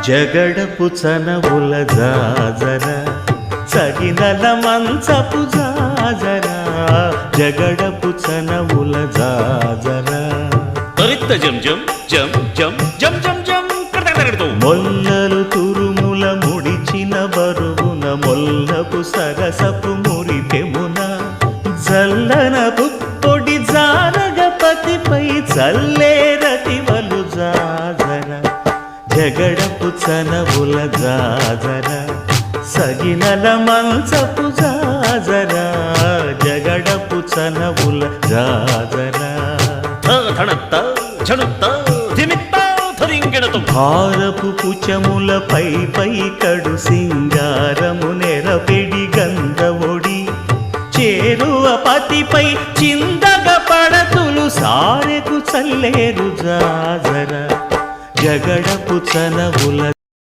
జగడపు చనవుల జాజర సగినల మంచపు జాజర జగడపు చనవుల జాజర తరిత్త జం జం జం జం జం జం జం కడతకడతకడతో మొల్లలు తురుముల ముడిచిన బరువున మొల్లపు సరసపు మురిపెమున జల్లన పుప్పొడి జానగపతిపై చల్లేరతివలు జాజర జగడపు చనవుల జాజర సగినల మంచపు జాజర జగడపు చనవుల జాజర ధణత్త ఝణుత్త ధిమిత్త ధరింగిణతో భారపు పుచములపై పై కడు సింగారము నెరపెడి గంధవొడి చేరువ పతిపై చిందగ పడతులు సారెకు చల్లేరు జాజర జగడపు చనవుల